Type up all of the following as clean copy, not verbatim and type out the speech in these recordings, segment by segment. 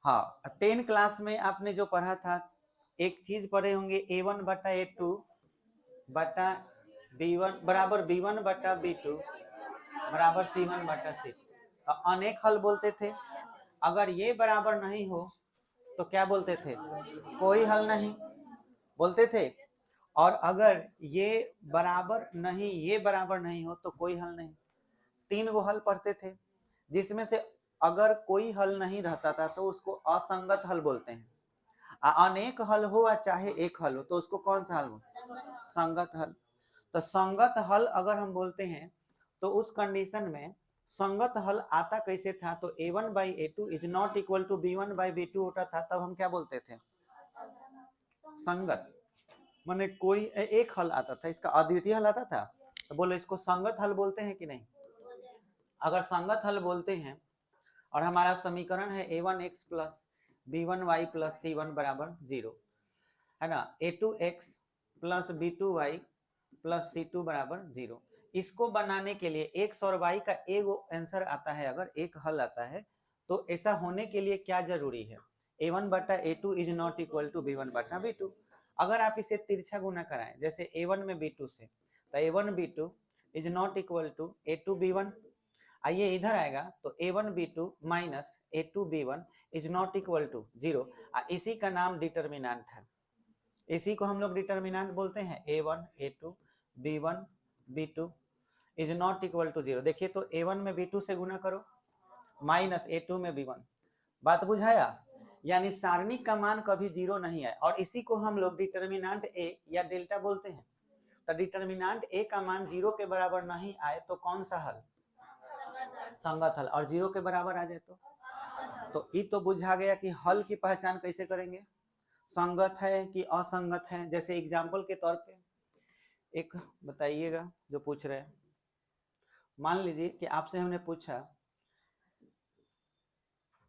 हाँ 10 क्लास में आपने जो पढ़ा था, एक चीज पढ़े होंगे A1 बटा A2 बटा B1 बराबर B1 बटा B2 बराबर C1 बटा C। तो अनेक हल बोलते थे। अगर ये बराबर नहीं हो तो क्या बोलते थे? कोई हल नहीं बोलते थे। और अगर ये बराबर नहीं हो तो कोई हल नहीं। 3 गो हल पढ़ते थे, जिसमें से अगर कोई हल नहीं रहता था तो उसको असंगत हल बोलते हैं। अनेक हल हो या चाहे एक हल हो तो उसको कौन सा हल बोलते हैं? संगत हल। तो संगत हल अगर हम बोलते हैं तो उस कंडीशन में संगत हल आता कैसे था? तो A1 by A2 is not equal to B1 by B2 होता था, तब हम क्या बोलते थे? संगत। माने कोई एक हल आता था, इसका अद्वितीय हल आता था, तो बोलो इसको संगत हल बोलते हैं कि नहीं? अगर संगत हल बोलते हैं और हमारा समीकरण है A1x plus B1y plus C1 बराबर 0, है ना, A2x plus B2y plus C2 बराबर 0। इसको बनाने के लिए x और y का एक आंसर आता है, अगर एक हल आता है, तो ऐसा होने के लिए क्या जरूरी है? A1 बटा A2 is not equal to B1 बटा B2। अगर आप इसे तिरछा गुना कराएं जैसे A1 में B2 से, तो A1 B2 is not equal to A2 B1। आइए इधर आएगा तो A1 B2 minus A2 B1 is not equal to 0। इसी का नाम डिटर्मिनेंट है, इसी को हम लोग डिटर्मिनेंट बोलते हैं। A1 A2 B1 B2 is not equal to 0। देखिए तो A1 में B2 से गुना करो माइनस A2 में B1। बात बुझाया? यानी सारणी का मान कभी 0 नहीं है, और इसी को हम लोग डिटर्मिनेंट A या डेल्टा बोलते हैं। तो डिटर्मिनेंट A का मान 0 के बराबर नहीं आए तो कौन सा हल? संगत हल। और 0 के बराबर आ जाए तो ये तो बुझा गया कि हल की पहचान कैसे करेंगे, संगत है कि असंगत है। जैसे एग्जाम्पल के तौर पे एक बताइएगा जो पूछ रहे हैं। मान लीजिए कि आपसे हमने पूछा,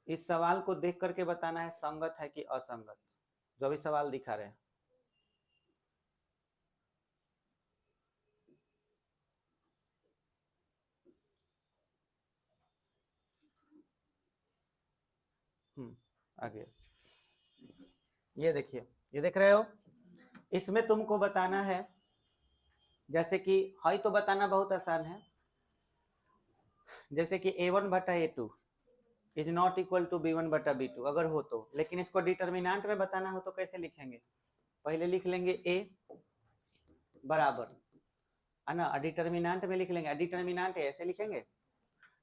इस सवाल को देख करके बताना है संगत है कि असंगत, जो भी सवाल दिखा रहे हैं। आगे ये देखिए, ये देख रहे हो, इसमें तुमको बताना है, जैसे कि हाई तो बताना बहुत आसान है, जैसे कि A1 बटा A2 is not equal to B1 बटा B2 अगर हो तो। लेकिन इसको डिटर्मिनेंट में बताना हो तो कैसे लिखेंगे? पहले लिख लेंगे A बराबर, है ना, डिटर्मिनेंट में लिख लेंगे, डिटर्मिनेंट A ऐसे लिखेंगे,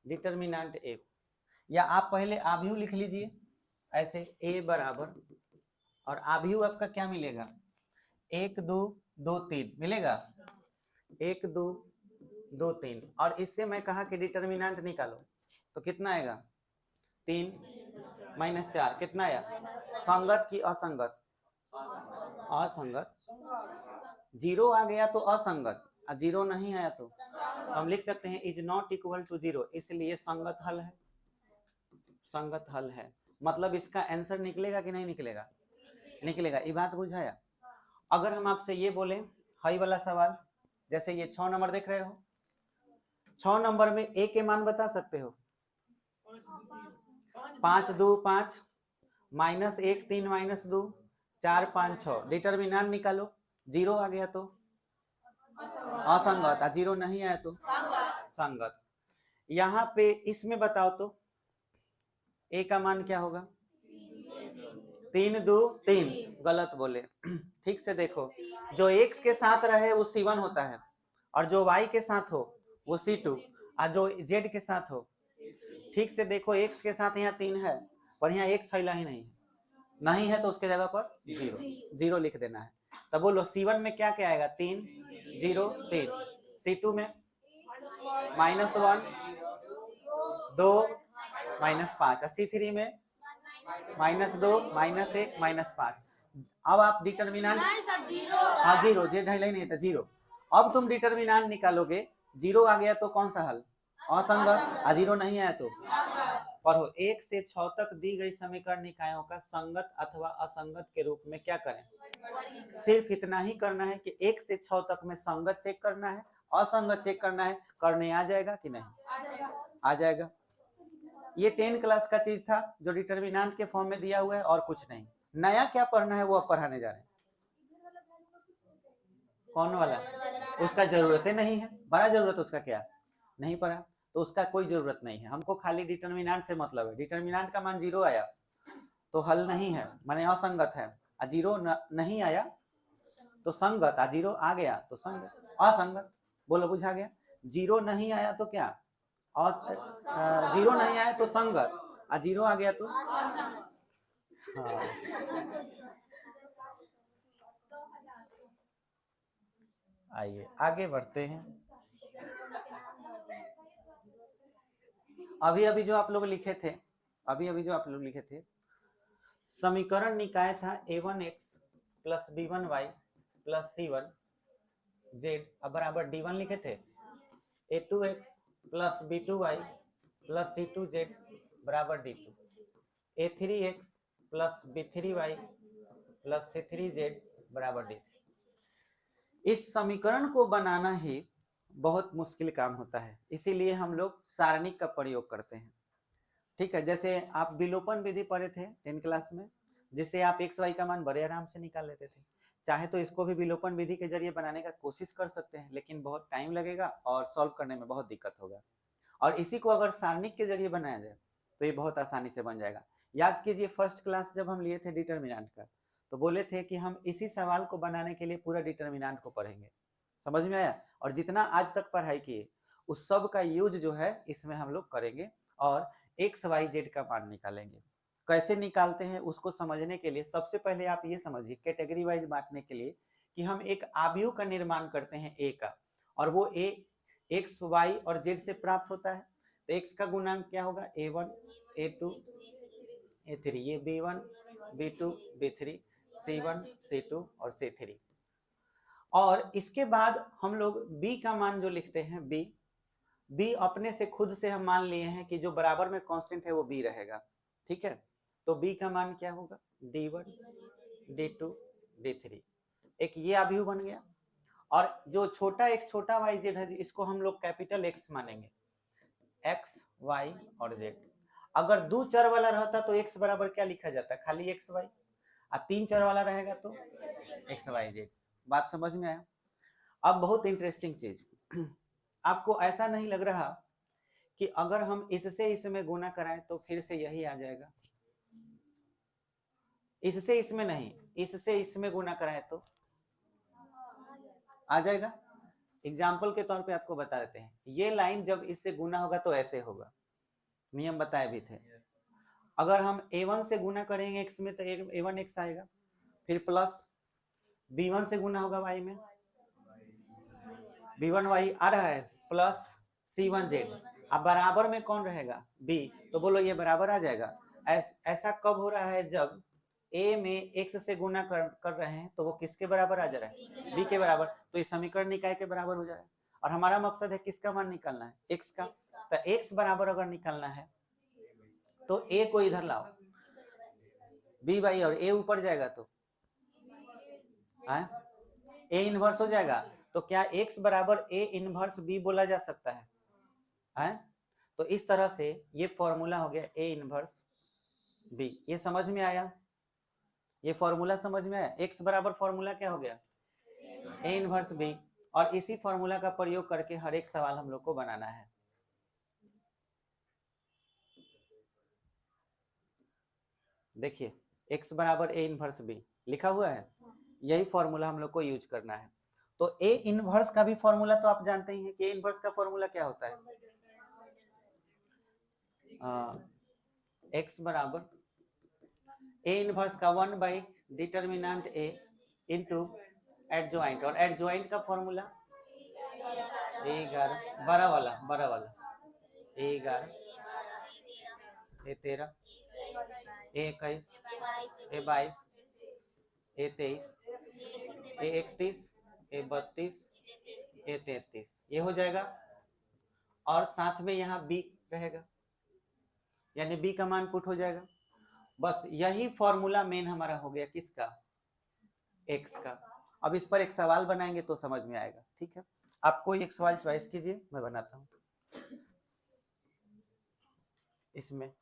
डिटर्मिनेंट A। या आप पहले आव्यूह लिख लीजिए ऐसे, A बराबर, और आव्यूह आपका क्या मिलेगा? 1 2 2 3 मिलेगा, 1 2 2 3। और इससे मैं कहा कि डिटर्मिनेंट निकालो तो कितना आएगा? 3 माइनस 4 कितना आया? संगत की असंगत? असंगत। 0 आ गया तो असंगत, 0 नहीं आया तो हम लिख सकते हैं इज नॉट इक्वल टू 0, इसलिए संगत हल है। संगत हल है मतलब इसका आंसर निकलेगा कि नहीं निकलेगा? निकलेगा। ये बात बुझाया? अगर हम आपसे ये बोले हाई वाला सवाल, जैसे ये 6 नंबर देख रहे हो, 6 नंबर में A के मान बता सकते हो? 5 2 5 माइनस 1 3 माइनस 2 4 5 6। डिटर्मिनेंट निकालो, 0 आ गया तो असंगत, 0 नहीं आया तो संगत। यहाँ पे इसमें बताओ तो A का मान क्या होगा? 3 2 3। गलत बोले, ठीक से देखो, जो x के साथ रहे वो C1 होता है, और जो y के साथ हो वो C2, और जो z के साथ हो, ठीक से देखो, x के साथ यहाँ 3 है पर यहाँ x फैला ही नहीं है तो उसके जगह पर 0 लिख देना है। तब बोलो C1 में क्या क्या आएगा? 3 0 3। C2 में -1 2 -5, C3 में -2 -1 -5। अब आप डिटर्मिनेंट, हाँ 0, जे ढाई नहीं था 0। अब तुम डिटर्मिनेंट निकालोगे, 0 आ गया तो कौन सा हल? असंगत, 0 नहीं आया तो पढ़ो। 1 से 6 तक दी गई समीकरण निकायों का संगत अथवा असंगत के रूप में क्या करें? सिर्फ इतना ही करना है कि 1 से 6 तक में संगत चेक करना है, असंगत चेक करना है। करने आ जाएगा कि नहीं? आ जाएगा। ये 10 क्लास का चीज था जो डिटर्मिनेंट के फॉर्म में दिया हुआ है और कुछ नहीं। नया क्या पढ़ना है वो अब पढ़ाने जा रहे हैं। कौन वाला? उसका जरूरत ही नहीं है, बड़ा जरूरत उसका क्या नहीं पढ़ा, तो उसका कोई जरूरत नहीं है। हमको खाली डिटर्मिनेंट से मतलब है। डिटर्मिनेंट का मान 0 आया तो हल नहीं है, माने असंगत है। 0 नहीं आया तो संगत, 0 आ गया तो संगत, असंगत। बोलो बुझा गया? 0 नहीं आया तो क्या? 0 नहीं आया तो संगत, 0 आ गया तो हाँ। आइए आगे बढ़ते हैं। अभी अभी जो आप लोग लिखे थे, समीकरण निकाय था a1x plus b1y plus c1z बराबर d1 लिखे थे। a2x plus b2y plus c2z बराबर d2। a3x plus b3y plus c3z बराबर d3। इस समीकरण को बनाना ही बहुत मुश्किल काम होता है, इसीलिए हम लोग सारणिक का प्रयोग करते हैं। ठीक है, जैसे आप विलोपन विधि पढ़े थे 10 क्लास में, जिससे आप एक्स वाई का मान बड़े आराम से निकाल लेते थे। चाहे तो इसको भी विलोपन विधि के जरिए बनाने का कोशिश कर सकते हैं, लेकिन बहुत टाइम लगेगा और सॉल्व करने में बहुत दिक्कत होगा। और इसी को अगर सारणिक के जरिए बनाया जाए तो ये बहुत आसानी से बन जाएगा। याद कीजिए फर्स्ट क्लास जब हम लिए थे डिटर्मिनेंट का, तो बोले थे कि हम इसी सवाल को बनाने के लिए पूरा डिटर्मिनेंट को पढ़ेंगे। समझ में आया? और जितना आज तक पढ़ाई किए उस सब का यूज जो है इसमें हम लोग करेंगे और एक्स वाई जेड का मान निकालेंगे। कैसे निकालते हैं उसको समझने के लिए सबसे पहले आप ये समझिए, कैटेगरी वाइज बांटने के लिए, कि हम एक आव्यूह का निर्माण करते हैं ए का, और वो ए एक्स वाई और जेड से प्राप्त होता है। तो एक्स का गुणांक क्या होगा? a1 a2 a3, ये b1 b2 b3 c1 c2 और c3। और इसके बाद हम लोग b का मान जो लिखते हैं, b अपने से खुद से हम मान लिए हैं कि जो बराबर में कांस्टेंट है वो b रहेगा। ठीक है, तो b का मान क्या होगा? d1 d2 d3। एक ये अवयव बन गया। और जो छोटा x छोटा y z है इसको हम लोग कैपिटल X मानेंगे, x y और z। अगर दो चर वाला रहता तो x बराबर क्या लिखा जाता? खाली x y। और तीन चर वाला रहेगा तो x y z। बात समझ में आया? अब बहुत इंटरेस्टिंग चीज, आपको ऐसा नहीं लग रहा कि अगर हम इससे इसमें गुना कराएं तो फिर से यही आ जाएगा? इससे इसमें नहीं, इससे इसमें गुना कराएं तो आ जाएगा। एग्जाम्पल के तौर पे आपको बता देते हैं, ये लाइन जब इससे गुना होगा तो ऐसे होगा, नियम बताए भी थे। अगर हम a1 से गुना करेंगे x में तो a1 x आएगा, फिर प्लस b1 से गुना होगा y में, b1 y आ रहा है, प्लस c1 z। अब बराबर में कौन रहेगा? b। तो बोलो ये बराबर आ जाएगा। ऐसा कब हो रहा है? जब a में x से गुना कर रहे हैं तो वो किसके बराबर आ जा रहा है? b के बराबर। तो ये समीकरण निकाय के बराबर हो जा रहा है। और हमारा मकसद है किसका मान निकालना है? x का। तो x बराबर अगर निकालना है तो a को इधर लाओ, b बाई और a ऊपर जाएगा तो a इनवर्स हो जाएगा। तो क्या x बराबर a इनवर्स b बोला जा सकता है? तो इस तरह से ये फॉर्मूला हो गया a इनवर्स b। ये समझ में आया? ये फॉर्मूला समझ में आया? x बराबर फॉर्मूला क्या हो गया? a inverse b। और इसी फॉर्मूला का प्रयोग करके हर एक सवाल हम लोग को बनाना है। देखिए x बराबर a इनवर्स b लिखा हुआ है, यही फॉर्मूला हम लोग को यूज करना है। तो a इनवर्स का भी फॉर्मूला तो आप जानते ही हैं कि a इनवर्स का फॉर्मूला क्या होता है? x बराबर a इनवर्स का 1 by determinant a into adjoint, और एडजॉइंट का फॉर्मूला 11 बड़ा वाला a11 a13 a21 a22 a23 a31 a32 a33, ये हो जाएगा। और साथ में यहाँ b रहेगा, यानी b का मान पुट हो जाएगा। बस यही फॉर्मूला मेन हमारा हो गया किसका? x का। अब इस पर एक सवाल बनाएंगे तो समझ में आएगा। ठीक है, आप कोई एक सवाल चॉइस कीजिए, मैं बनाता हूँ। इसमें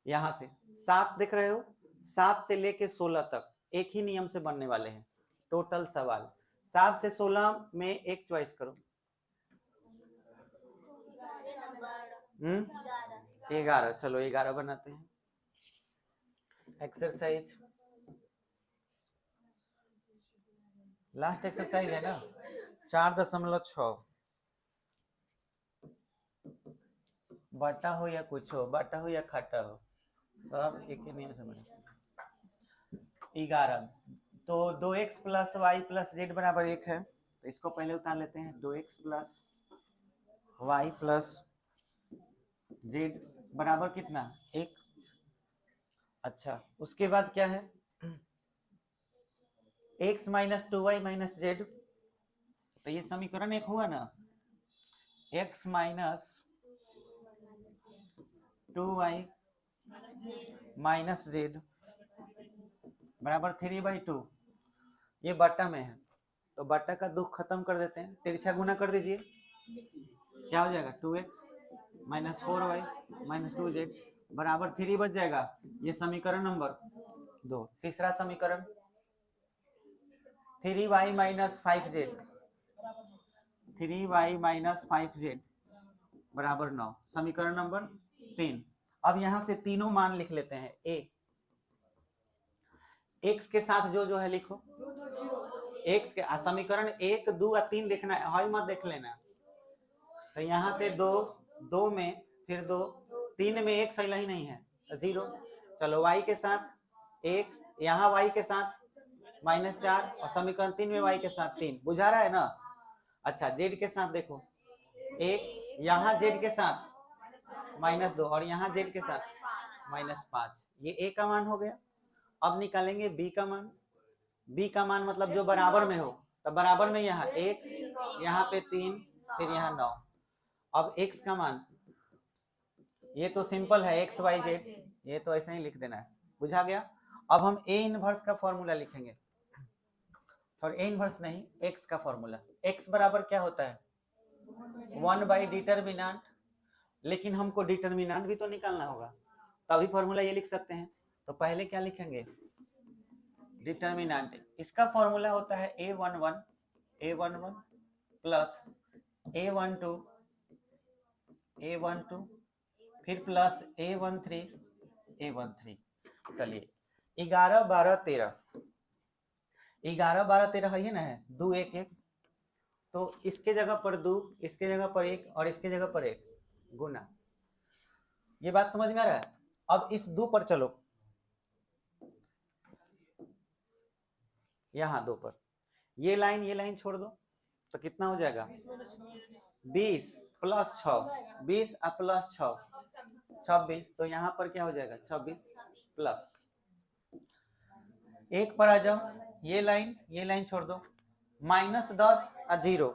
यहां से 7 देख रहे हो, 7 से लेके 16 तक एक ही नियम से बनने वाले हैं। टोटल सवाल 7 से 16 में एक चॉइस करो। 11, चलो 11 बनाते हैं। एक्सरसाइज, लास्ट एक्सरसाइज है ना, 4.6 बाटा हो या कुछ हो, बाटा हो या खाटा हो, तो अब एक ही नियम से बने। 11, तो 2x plus Y plus Z बराबर 1 है, तो इसको पहले उतार लेते हैं। 2x plus Y plus Z बराबर कितना, 1। अच्छा, उसके बाद क्या है, x minus 2y minus Z, तो ये समीकरण 1 हुआ ना। x minus 2y minus Z बराबर 3/2, ये बट्टा में है, तो बट्टा का दुख खत्म कर देते हैं, तिरछा गुना कर दीजिए, क्या हो जाएगा 2x minus 4y minus 2z बराबर 3 बच जाएगा। ये समीकरण नंबर 2। तीसरा समीकरण 3y minus 5z, 3y minus 5z बराबर 9, समीकरण नंबर 3। अब यहां से तीनों मान लिख लेते हैं। a x के साथ जो है लिखो, x के समीकरण 1 2 और 3 देखना है, हाई मत देख लेना। तो यहाँ से 2 में, फिर 2, 3 में एक सही ही नहीं है, तो 0। चलो y के साथ 1, यहाँ y के साथ -4 और समीकरण 3 में y के साथ 3, बुझा रहा है ना। अच्छा, z के साथ देखो 1, यहाँ z के साथ -2 और यहाँ z के साथ -5, ये a का मान हो गया। अब निकालेंगे b का मान। b का मान मतलब जो बराबर में हो, तो बराबर में यहाँ 1, यहाँ पे 3, फिर यहाँ 9। अब x का मान, ये तो सिंपल है x y z, ये तो ऐसे ही लिख देना है, बुझा गया। अब हम a इनवर्स का फॉर्मूला लिखेंगे, सॉरी a इनवर्स नहीं, x का फॉर्मूला। x बराबर क्या होता है 1/डिटर्मिनेंट, लेकिन हमको डिटर्मिनेंट भी तो निकालना होगा, तभी फॉर्मूला ये लिख सकते हैं। तो पहले क्या लिखेंगे, डिटर्मिनेंट। इसका फॉर्मूला होता है a11 प्लस a12 फिर प्लस a13 चलिए 11 12 13 है ना, 2 1 1, तो इसके जगह पर 2, इसके जगह पर 1 और इसके जगह पर 1 गुना। ये बात समझ में आ रहा है। अब इस 2 पर चलो, यहाँ 2 पर ये लाइन छोड़ दो, तो कितना हो जाएगा 20 प्लस 6, 20 और प्लस 6 26, तो यहाँ पर क्या हो जाएगा 26 प्लस 1 पर आ जाओ, ये लाइन छोड़ दो, -10 और 0,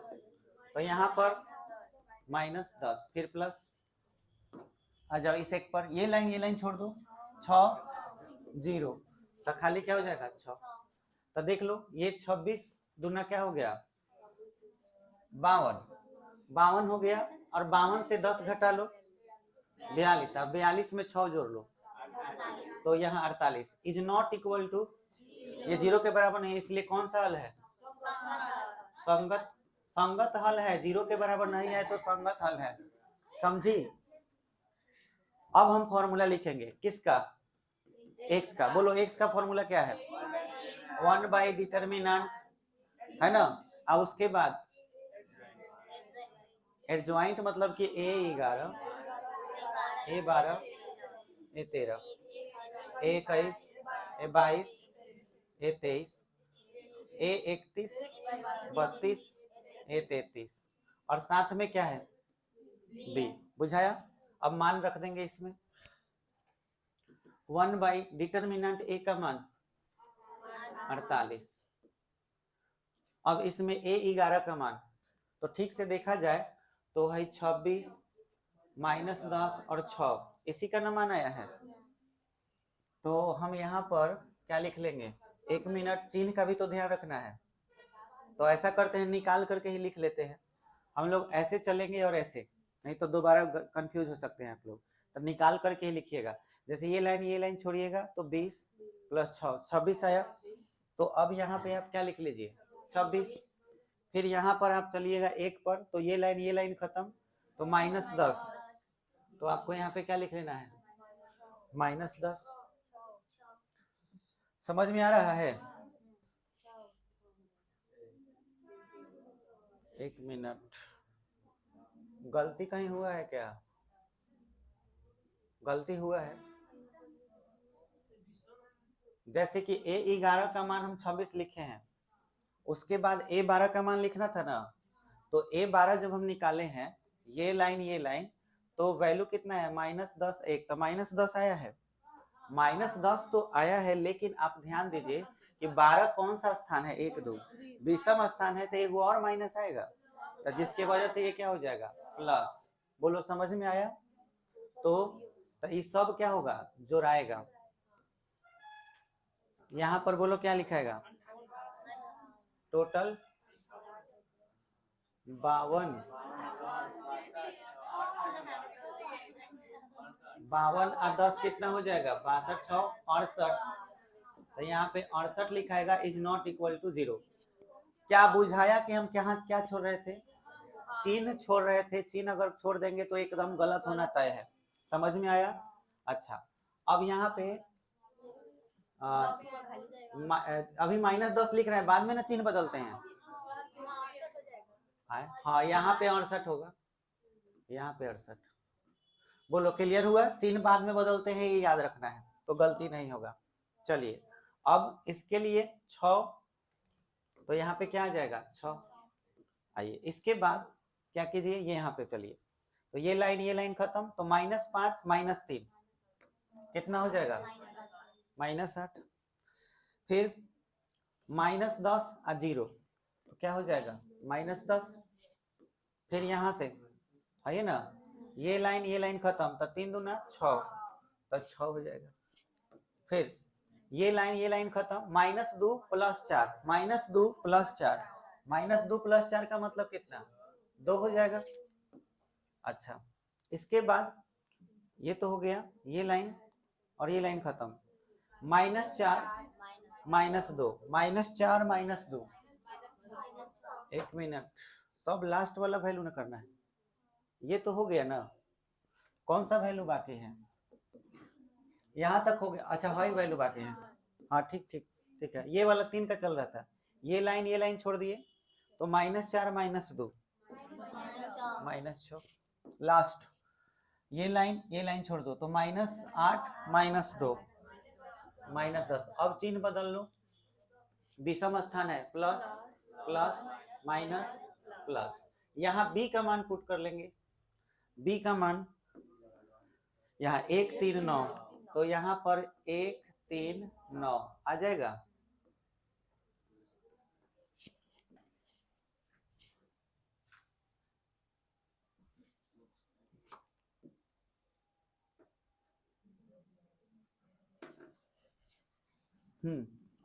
तो यहाँ पर -10 फिर प्लस आ जाओ इस 1 पर, ये लाइन छोड़ दो, 6 0, तो खाली क्या हो जाएगा 6। तो देख लो ये 26 दूना क्या हो गया 52 हो गया, और 52 से 10 घटा लो 42, अब 42 में 6 जोड़ लो, तो यहाँ 48 इज नॉट इक्वल टू, ये 0 के बराबर नहीं, इसलिए कौन सा हल है, संगत हल है। 0 के बराबर नहीं है तो संगत हल है, समझी। अब हम फॉर्मूला लिखेंगे किसका, x का। बोलो x का फॉर्मूला क्या है 1/डिटर्मिनेंट, है ना। अब उसके बाद एडजॉइंट, मतलब कि a11 a12 a13 a21 a22 a23 a31 32 a33, और साथ में क्या है b, बुझाया। अब मान रख देंगे इसमें, 1/डिटर्मिनेंट a का मान 48, अब इसमें a11 का मान, तो ठीक से देखा जाए तो है 26 -10 और 6, इसी का ना मान आया है। तो हम यहाँ पर क्या लिख लेंगे, 1 मिनट, चिन्ह का भी तो ध्यान रखना है, तो ऐसा करते हैं निकाल करके ही लिख लेते हैं। हम लोग ऐसे चलेंगे और ऐसे, नहीं तो दोबारा कंफ्यूज हो सकते हैं आप लोग। तो निकाल करके ही लिखिएगा। जैसे ये लाइन छोड़िएगा तो 20 प्लस 6 26 आया। तो अब यहाँ पे आप क्या लिख लीजिए 26। फिर यहाँ पर आप चलिएगा 1 पर, तो ये लाइन खत्म, तो -10। तो आपको यहाँ पे क्या लिख लेना है -10। समझ में आ रहा है? एक मिनट, गलती कहीं हुआ है क्या? गलती हुआ है? जैसे कि A11 का मान हम 26 लिखे हैं, उसके बाद A12 का मान लिखना था ना। तो A12 जब हम निकाले हैं ये लाइन, तो वैल्यू कितना है -10 1, तो -10 आया है। -10 तो आया है, लेकिन आप ध्यान दीजिए कि 12 कौन सा स्थान है 1 2 20वां स्थान है, तो एक और माइनस आएगा, तो जिसकी वजह से ये क्या हो जाएगा प्लस। बोलो समझ में आया? तो ये सब क्या होगा जोड़ाएगा। यहाँ पर बोलो क्या लिखाएगा टोटल 52 और 10 कितना हो जाएगा 62 6 68। तो यहाँ पे 68 लिखाएगा इज नॉट इक्वल टू 0। क्या बुझाया कि हम क्या छोड़ रहे थे? चिन्ह छोड़ रहे थे। चिन्ह अगर छोड़ देंगे तो एकदम गलत होना तय है। समझ में आया? अच्छा, अब यहाँ पे अभी -10 लिख रहे हैं, बाद में ना चिन्ह बदलते हैं। हाँ यहाँ पे 68 होगा, यहाँ पे 68। बोलो क्लियर हुआ? चिन्ह बाद में बदलते हैं, ये याद रखना है, तो गलती नहीं होगा। चलिए अब इसके लिए 6, तो यहाँ पे क्या आ जाएगा 6। आइए इसके बाद क्या कीजिए, ये यहाँ पे चलिए, तो ये लाइन खत्म, तो -5 -3 कितना हो जाएगा -8। फिर -10 और 0, तो क्या हो जाएगा -10। फिर यहाँ से आइए ना, ये लाइन खत्म, तो 3 दूना 6, तो 6 हो जाएगा। फिर ये लाइन खत्म, -2 + 4 -2 + 4 -2 + 4 का मतलब कितना 2 हो जाएगा। अच्छा, इसके बाद ये तो हो गया, ये लाइन और ये लाइन खत्म, -4 -2 -4 -2। एक मिनट, सब लास्ट वाला वैल्यू ना करना है। ये तो हो गया ना, कौन सा वैल्यू बाकी है? यहाँ तक हो गया। अच्छा हाई वैल्यू बाकी है, हाँ ठीक ठीक ठीक है, ये वाला 3 का चल रहा था। ये लाइन छोड़ दिए, तो -4 -2 -6। लास्ट ये लाइन छोड़ दो, तो -8 -2 -10। अब चिन्ह बदल लो, विषम स्थान है, प्लस प्लस माइनस प्लस। यहाँ b का मान पुट कर लेंगे। b का मान यहाँ 1 3 9, तो यहाँ पर 1 3 9 आ जाएगा।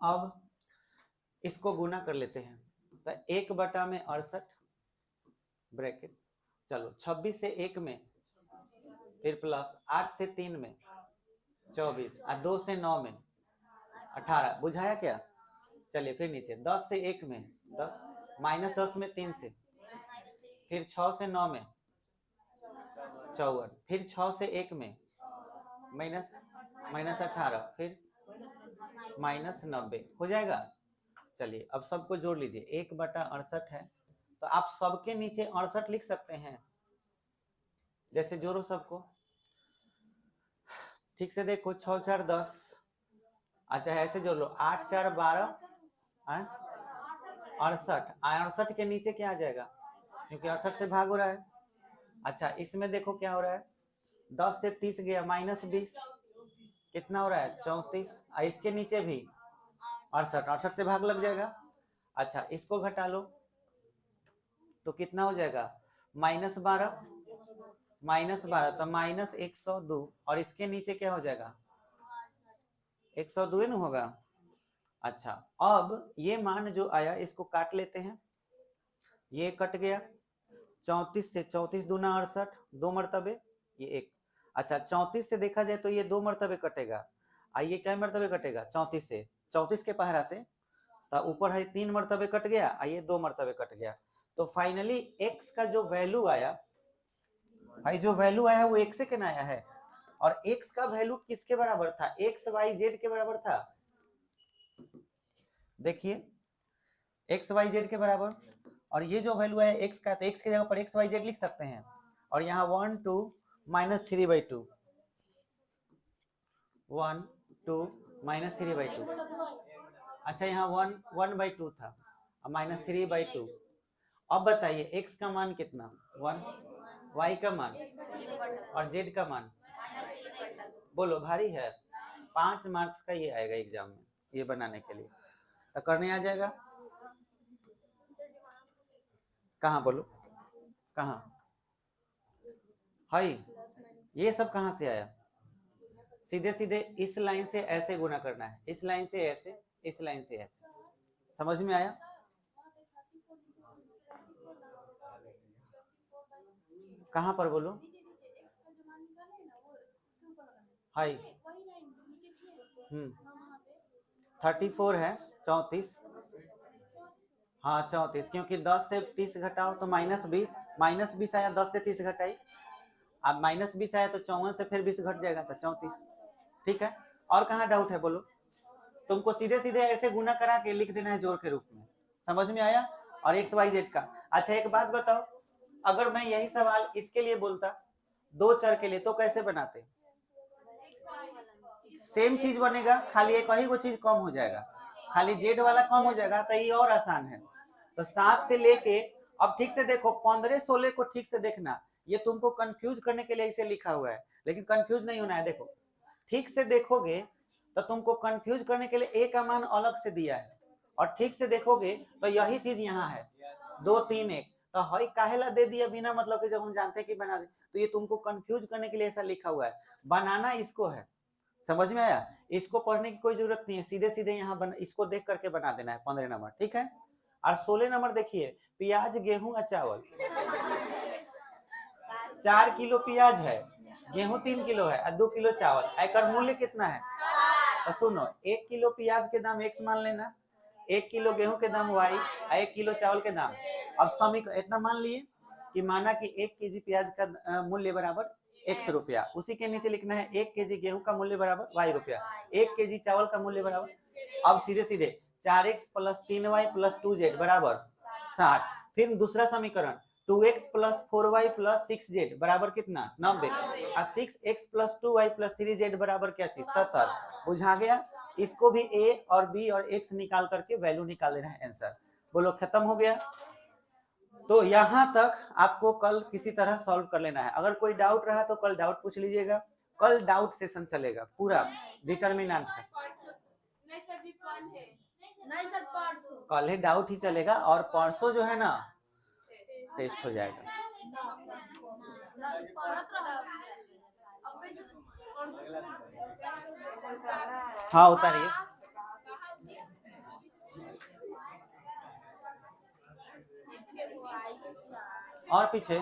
अब इसको गुना कर लेते हैं, तो 1/68 ब्रैकेट, चलो 26 से 1 में, फिर प्लस 8 से 3 में 24 और 2 से 9 में 18। बुझाया क्या? चलिए फिर नीचे 10 से 1 में 10, -10 में 3 से, फिर 6 से 9 में 54, फिर 6 से 1 में -18, फिर -90 हो जाएगा। चलिए अब सबको जोड़ लीजिए, 1/68 है, तो आप सबके नीचे 68 लिख सकते हैं। जैसे जोड़ो सबको, ठीक से देखो, 6 4 10। अच्छा ऐसे जोड़ लो, 8 4 12 68। 68 के नीचे क्या आ जाएगा, क्योंकि 68 से भाग हो रहा है। अच्छा इसमें देखो क्या हो रहा है, 10 से 30 गया -20, कितना हो रहा है 34। इसके नीचे भी 68 से भाग लग जाएगा। अच्छा इसको घटा लो, तो कितना हो जाएगा -12 तो -102, और इसके नीचे क्या हो जाएगा 102 ना होगा। अच्छा अब ये मान जो आया इसको काट लेते हैं, ये कट गया, 34 से 34 दूना 68, 2 मरतबे ये 1, अच्छा 34 से देखा जाए तो ये 2 मरतबे कटेगा, आइए क्या मरतबे कटेगा 34 से, 34 के पहरा से तो ऊपर है 3 मरतबे कट गया, आइए 2 मरतबे कट गया। तो फाइनली x का जो वैल्यू आया भाई, जो वैल्यू आया वो x से कितना आया है, और x का वैल्यू किसके बराबर था, x y z के बराबर था। देखिए x y z के बराबर, और ये जो वैल्यू है x का, तो x के जगह पर x y z लिख सकते हैं, और यहाँ 1 2 माइनस 3/2, 1 2 माइनस 3/2, अच्छा यहाँ 1/2 था, अब माइनस 3/2। अब बताइए x का मान कितना 1, y का मान और z का मान, बोलो भारी है, 5 मार्क्स का ये आएगा एग्जाम में, ये बनाने के लिए तो करने आ जाएगा। कहाँ बोलो कहाँ, हाई ये सब कहाँ से आया, सीधे सीधे इस लाइन से ऐसे गुना करना है, इस लाइन से ऐसे, इस लाइन से ऐसे, समझ में आया। कहाँ पर बोलो, हाई 34 है 34, हाँ 34, क्योंकि 10 से 30 घटाओ तो -20, -20 आया, 10 से 30 घटाई, अब -20 आया तो 54 से फिर 20 घट जाएगा तो 34, ठीक है। और कहाँ डाउट है बोलो, तुमको सीधे सीधे ऐसे गुना करा के लिख देना है जोड़ के रूप में, समझ में आया। और एक्स वाई जेड का, अच्छा एक बात बताओ, अगर मैं यही सवाल इसके लिए बोलता 2 चर के लिए तो कैसे बनाते, सेम चीज बनेगा, खाली एक ही को चीज कम हो जाएगा, खाली जेड वाला कम हो जाएगा, तो ये और आसान है। तो 7 से लेके, अब ठीक से देखो 15 16 को ठीक से देखना, ये तुमको कंफ्यूज करने के लिए इसे लिखा हुआ है, लेकिन कंफ्यूज नहीं होना है। देखो ठीक से देखोगे तो तुमको कंफ्यूज करने के लिए ए का मान अलग से दिया है, और ठीक से देखोगे तो यही चीज यहाँ है 2 3 1, तो हई काहेला दे दिया बिना मतलब के, जब हम जानते हैं कि बना दे, तो ये तुमको कंफ्यूज करने के लिए ऐसा लिखा हुआ है, बनाना इसको है, समझ में आया। इसको पढ़ने की कोई जरूरत नहीं है, सीधे सीधे यहाँ इसको देख करके बना देना है 15 नंबर, ठीक है। और 16 नंबर देखिए, प्याज गेहूं और चावल, 4 किलो प्याज है, गेहूं 3 किलो है और 2 किलो चावल, एकर मूल्य कितना है, तो सुनो 1 किलो प्याज के दाम x मान लेना, 1 किलो गेहूं के दाम y, 1 किलो चावल के दाम, अब समीकरण इतना मान लिए कि माना कि 1 केजी प्याज का मूल्य बराबर x रुपया, उसी के नीचे लिखना है 1 केजी गेहूं का मूल्य बराबर y रुपया, 1 केजी चावल का मूल्य बराबर, अब सीधे सीधे 4x + 3y + 2z बराबर 60, फिर दूसरा समीकरण 2x + 4y + 6z बराबर कितना 90, और 6x + 2y + 3z बराबर क्या चीज 70, बुझा गया। इसको भी a और b और x निकाल करके वैल्यू निकाल देना है, आंसर बोलो खत्म हो गया। तो यहाँ तक आपको कल किसी तरह सॉल्व कर लेना है, अगर कोई डाउट रहा तो कल डाउट पूछ लीजिएगा, कल डाउट सेशन चलेगा पूरा डिटर्मिनेंट का, कल ही डाउट ही चलेगा, और परसों जो है ना टेस्ट हो जाएगा। हाँ उतारिए, और पीछे